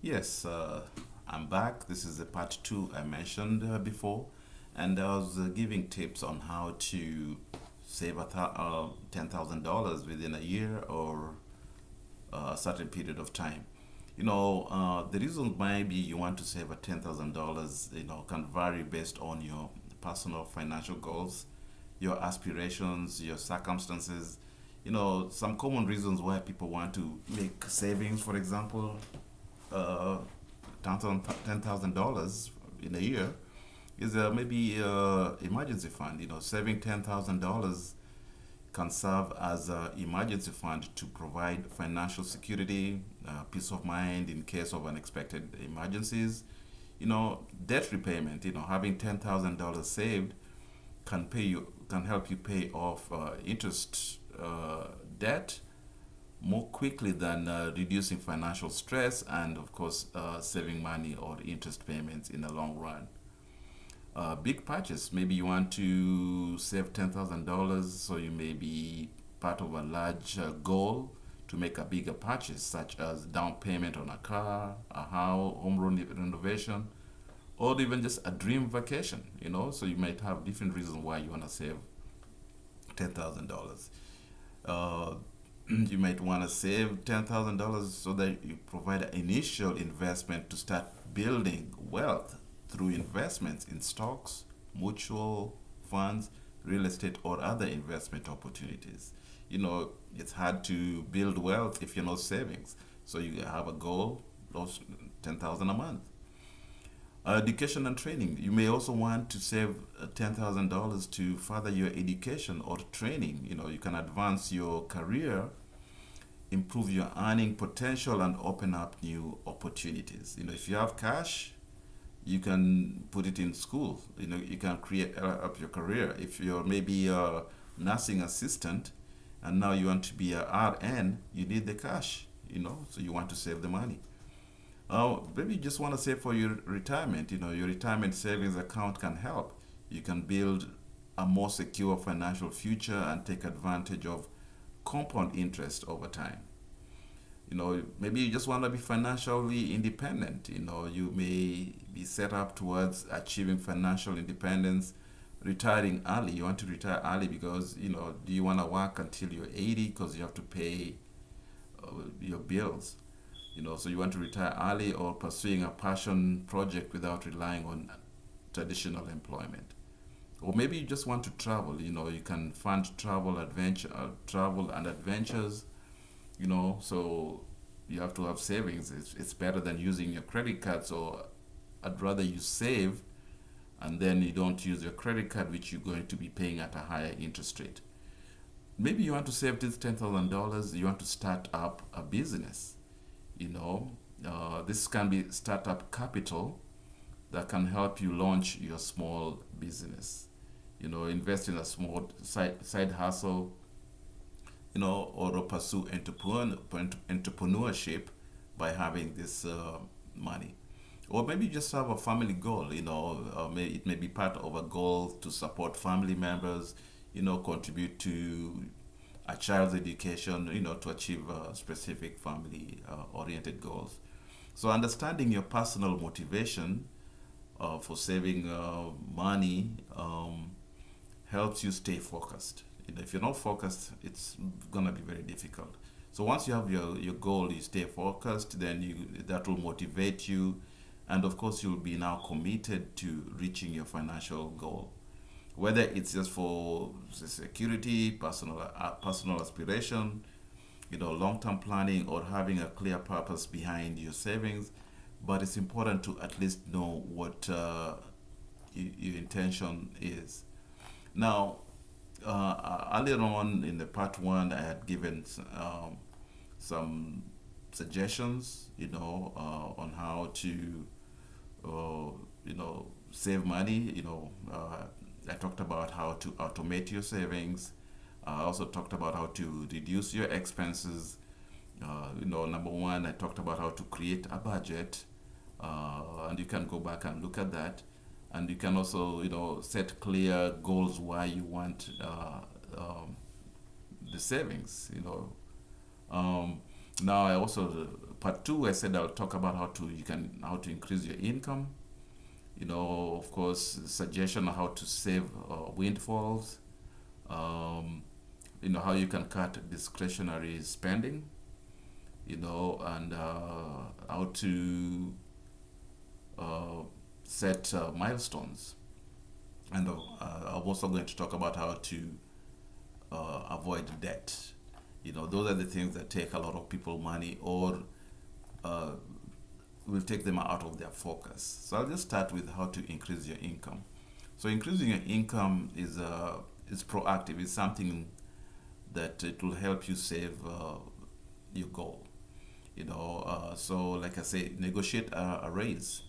Yes, I'm back. This is the part two I mentioned before, and I was giving tips on how to save $10,000 within a year or a certain period of time. The reason maybe you want to save a $10,000, can vary based on your personal financial goals, your aspirations, your circumstances. Some common reasons why people want to make savings, for example, uh, $10,000 in a year is maybe emergency fund. Saving $10,000 can serve as an emergency fund to provide financial security, peace of mind in case of unexpected emergencies. Debt repayment. Having $10,000 saved can help you pay off interest debt more quickly than reducing financial stress and, of course, saving money or interest payments in the long run. Big purchase. Maybe you want to save $10,000, so you may be part of a large goal to make a bigger purchase, such as down payment on a car, a house, renovation, or even just a dream vacation. So you might have different reasons why you want to save $10,000. Uh, you might want to save $10,000 so that you provide an initial investment to start building wealth through investments in stocks, mutual funds, real estate, or other investment opportunities. It's hard to build wealth if you're not savings. So you have a goal of 10,000 a month. Education and training. You may also want to save $10,000 to further your education or training. You can advance your career, improve your earning potential, and open up new opportunities. If you have cash, you can put it in school. You can create up your career. If you're maybe a nursing assistant and now you want to be a RN, you need the cash. So you want to save the money. Maybe you just want to save for your retirement. Your retirement savings account can help. You can build a more secure financial future and take advantage of compound interest over time. Maybe you just want to be financially independent. You may be set up towards achieving financial independence, retiring early. You want to retire early because, do you want to work until you're 80 because you have to pay your bills? So you want to retire early or pursuing a passion project without relying on traditional employment. Or maybe you just want to travel. You can fund travel and adventures. So you have to have savings. It's better than using your credit card. So I'd rather you save and then you don't use your credit card, which you're going to be paying at a higher interest rate. Maybe you want to save this $10,000. You want to start up a business. This can be startup capital that can help you launch your small business. Invest in a small side hustle, or pursue entrepreneurship by having this money. Or maybe you just have a family goal. It may be part of a goal to support family members, contribute to a child's education, to achieve specific family oriented goals. So, understanding your personal motivation for saving money helps you stay focused. If you're not focused, it's gonna be very difficult. So once you have your goal, you stay focused, then that will motivate you, and of course you'll be now committed to reaching your financial goal. Whether it's just for security, personal aspiration, long-term planning, or having a clear purpose behind your savings, but it's important to at least know what your intention is. Now, earlier on in the part one, I had given some suggestions, on how to, save money. I talked about how to automate your savings. I also talked about how to reduce your expenses. Number one, I talked about how to create a budget, and you can go back and look at that. And you can also, set clear goals why you want the savings. Um, Now I also part two, I said I'll talk about how to increase your income. Of course, suggestion on how to save windfalls. Um, how you can cut discretionary spending. And how to uh, set milestones. And I'm also going to talk about how to avoid debt. Those are the things that take a lot of people money, or uh, will take them out of their focus. So I'll just start with how to increase your income. So increasing your income is proactive. It's something that it will help you save your goal. So like I say, negotiate a raise.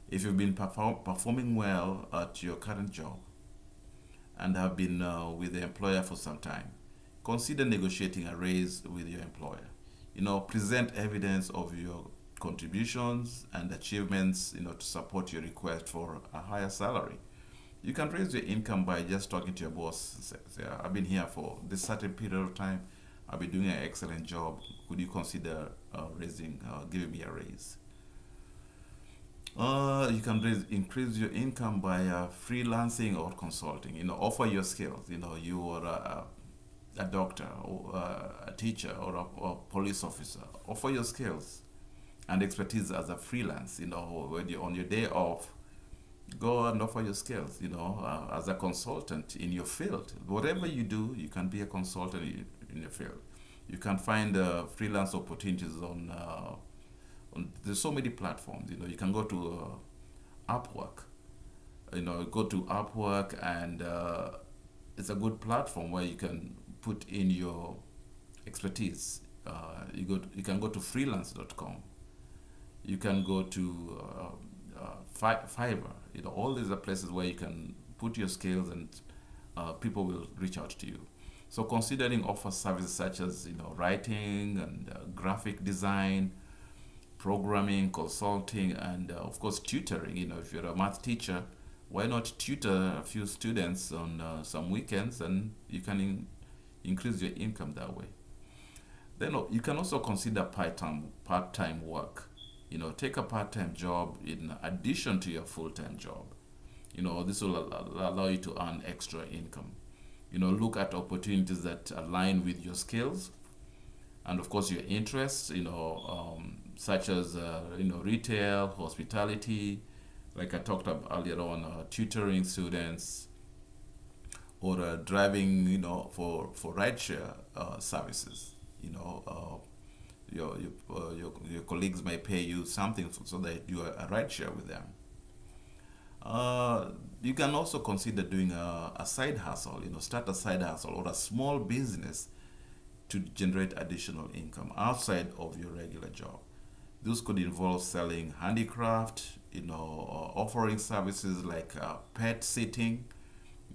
If you've been performing well at your current job and have been with the employer for some time, consider negotiating a raise with your employer. Present evidence of your contributions and achievements, to support your request for a higher salary. You can raise your income by just talking to your boss. Say, I've been here for this certain period of time. I've been doing an excellent job. Could you consider giving me a raise? You can increase your income by freelancing or consulting. Offer your skills. You are a doctor, or a teacher, or a police officer. Offer your skills and expertise as a freelance. When you're on your day off, go and offer your skills. As a consultant in your field. Whatever you do, you can be a consultant in your field. You can find freelance opportunities there's so many platforms. You can go to Upwork. Go to Upwork, and it's a good platform where you can put in your expertise. You can go to freelance.com. You can go to Fiverr. All these are places where you can put your skills, and people will reach out to you. So considering offer services such as writing and graphic design, programming, consulting, and of course tutoring. If you're a math teacher, why not tutor a few students on some weekends, and you can increase your income that way. Then you can also consider part-time work. Take a part-time job in addition to your full-time job. This will allow you to earn extra income. Look at opportunities that align with your skills and of course your interests. Such as retail, hospitality, like I talked about earlier on, tutoring students, or driving, for rideshare services. Your colleagues may pay you something so that you do a rideshare with them. You can also consider doing a side hustle. Start a side hustle or a small business to generate additional income outside of your regular job. This could involve selling handicraft, offering services like pet sitting.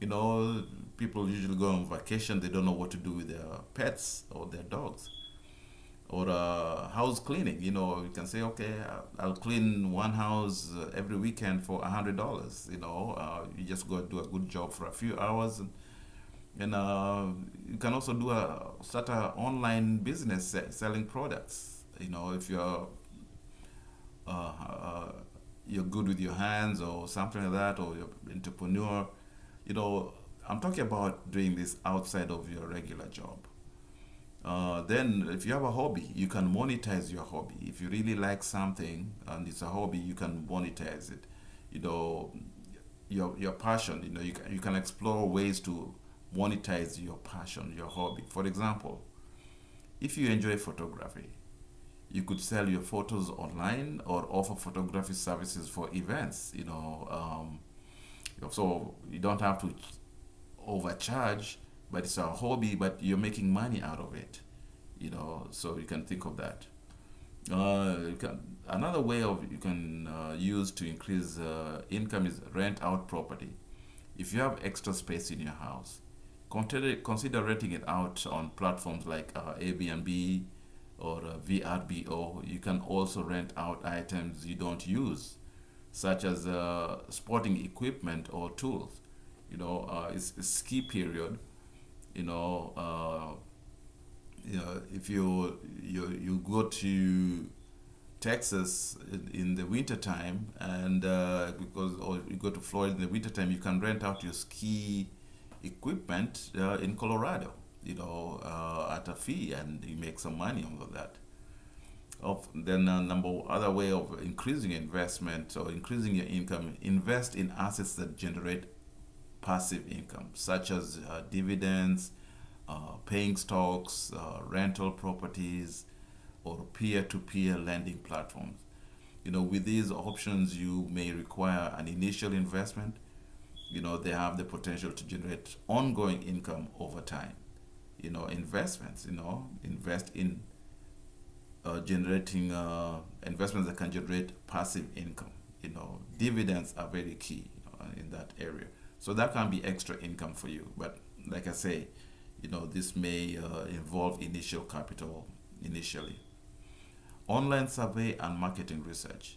People usually go on vacation, they don't know what to do with their pets or their dogs. Or house cleaning. You can say, okay, I'll clean one house every weekend for $100. You just go do a good job for a few hours, and you can also start a online business selling products. If you're good with your hands or something like that, or you're an entrepreneur. I'm talking about doing this outside of your regular job. Then if you have a hobby, you can monetize your hobby. If you really like something and it's a hobby, you can monetize it. Your passion, you can explore ways to monetize your passion, your hobby. For example, if you enjoy photography, you could sell your photos online or offer photography services for events. So you don't have to overcharge, but it's a hobby, but you're making money out of it. So you can think of that. Another way you can use to increase income is rent out property. If you have extra space in your house, consider renting it out on platforms like Airbnb or VRBO. You can also rent out items you don't use, such as sporting equipment or tools. It's ski period. you know, uh, if you go to Texas in the winter time, and because or you go to Florida in the winter time, you can rent out your ski equipment in Colorado, at a fee, and you make some money on that. Then number other way of increasing investment or increasing your income, invest in assets that generate passive income, such as dividends, paying stocks, rental properties, or peer-to-peer lending platforms. With these options, you may require an initial investment. They have the potential to generate ongoing income over time. Investments, invest in generating investments that can generate passive income. Dividends are very key in that area. So that can be extra income for you. But like I say, this may involve initial capital initially. Online survey and marketing research.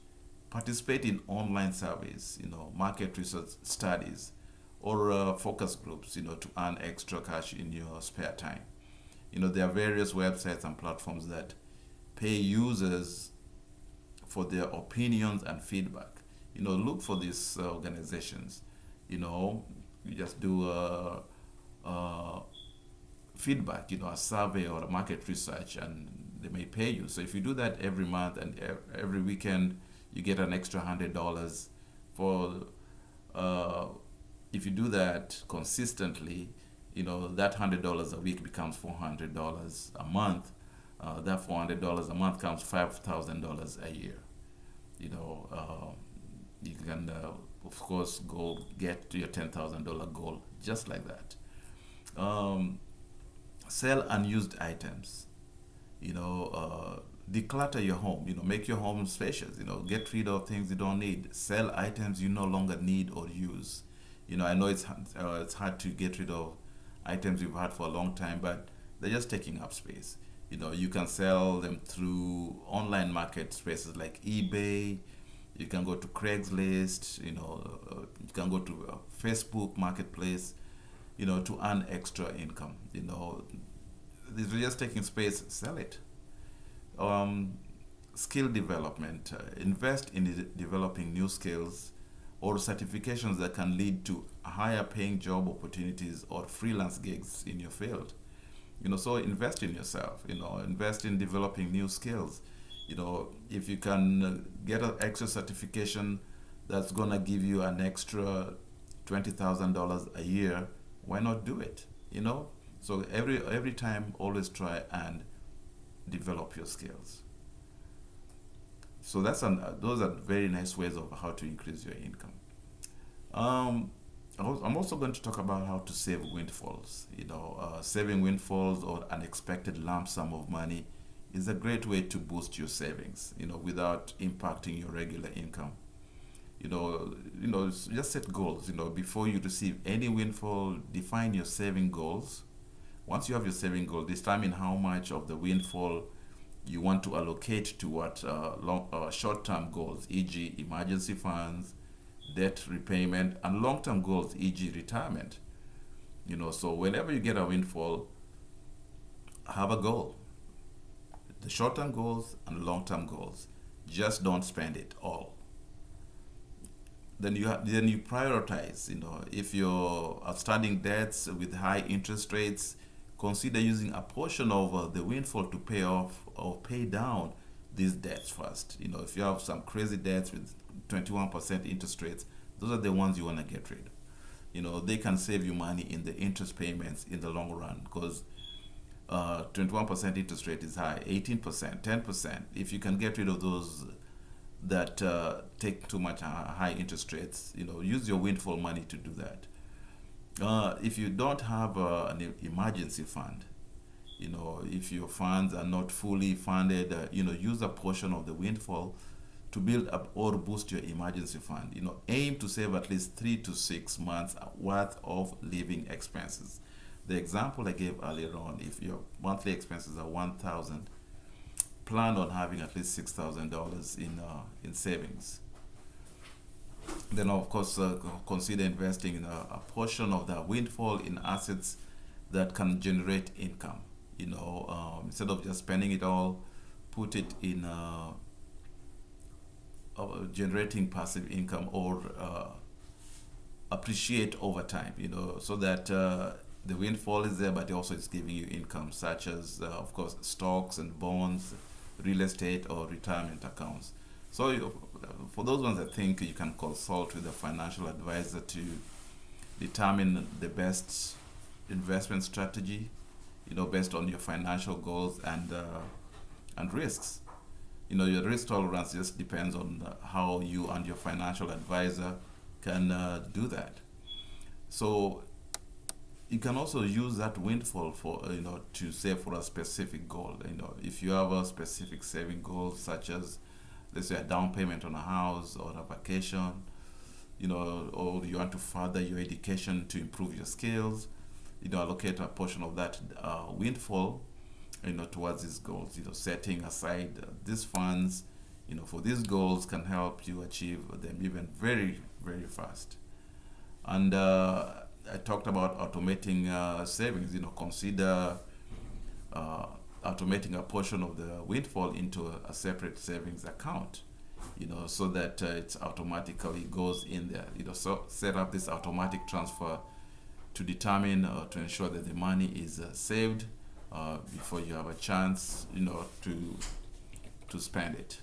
Participate in online surveys, market research studies, or focus groups, to earn extra cash in your spare time. There are various websites and platforms that pay users for their opinions and feedback. Look for these organizations. You just do a feedback, a survey or a market research, and they may pay you. So if you do that every month and every weekend, you get an extra $100 for. If you do that consistently, that $100 a week becomes $400 a month. That $400 a month comes $5,000 a year. You can, of course, go get to your $10,000 goal just like that. Sell unused items. Declutter your home. Make your home spacious. Get rid of things you don't need. Sell items you no longer need or use. I know it's hard to get rid of items you've had for a long time, but they're just taking up space. You can sell them through online market spaces like eBay. You can go to Craigslist. You can go to Facebook Marketplace. To earn extra income. This is just taking space. Sell it. Skill development. Invest in developing new skills or certifications that can lead to higher paying job opportunities or freelance gigs in your field. So invest in yourself. Invest in developing new skills. If you can get an extra certification that's gonna give you an extra $20,000 a year, why not do it? So every time, always try and develop your skills. So those are very nice ways of how to increase your income. I'm also going to talk about how to save windfalls. Saving windfalls or unexpected lump sum of money is a great way to boost your savings, without impacting your regular income. Just set goals. Before you receive any windfall, define your saving goals. Once you have your saving goal, determine how much of the windfall you want to allocate to what short-term goals, e.g., emergency funds, debt repayment, and long-term goals, e.g., retirement. So whenever you get a windfall, have a goal. The short-term goals and long-term goals. Just don't spend it all. Then you prioritize. If your outstanding debts with high interest rates, consider using a portion of the windfall to pay off or pay down these debts first. If you have some crazy debts with 21% interest rates, those are the ones you want to get rid of. They can save you money in the interest payments in the long run, because 21% interest rate is high, 18%, 10%. If you can get rid of those that take too much high interest rates, use your windfall money to do that. If you don't have an emergency fund, if your funds are not fully funded, use a portion of the windfall to build up or boost your emergency fund. Aim to save at least 3 to 6 months worth of living expenses. The example I gave earlier on, if your monthly expenses are 1,000, plan on having at least $6,000 in savings. Then, of course, consider investing in a portion of the windfall in assets that can generate income. Instead of just spending it all, put it in generating passive income or appreciate over time, so that the windfall is there, but also it's giving you income, such as, of course, stocks and bonds, real estate, or retirement accounts. So, for those ones, I think you can consult with a financial advisor to determine the best investment strategy, based on your financial goals and risks. Your risk tolerance just depends on how you and your financial advisor can do that. So you can also use that windfall for to save for a specific goal. If you have a specific saving goal, such as, let's say, a down payment on a house or a vacation, or you want to further your education to improve your skills, allocate a portion of that windfall, towards these goals. Setting aside these funds, for these goals can help you achieve them even very, very fast. And I talked about automating savings. Consider uh, automating a portion of the windfall into a separate savings account. So that it automatically goes in there. So set up this automatic transfer to determine to ensure that the money is saved before you have a chance, to spend it.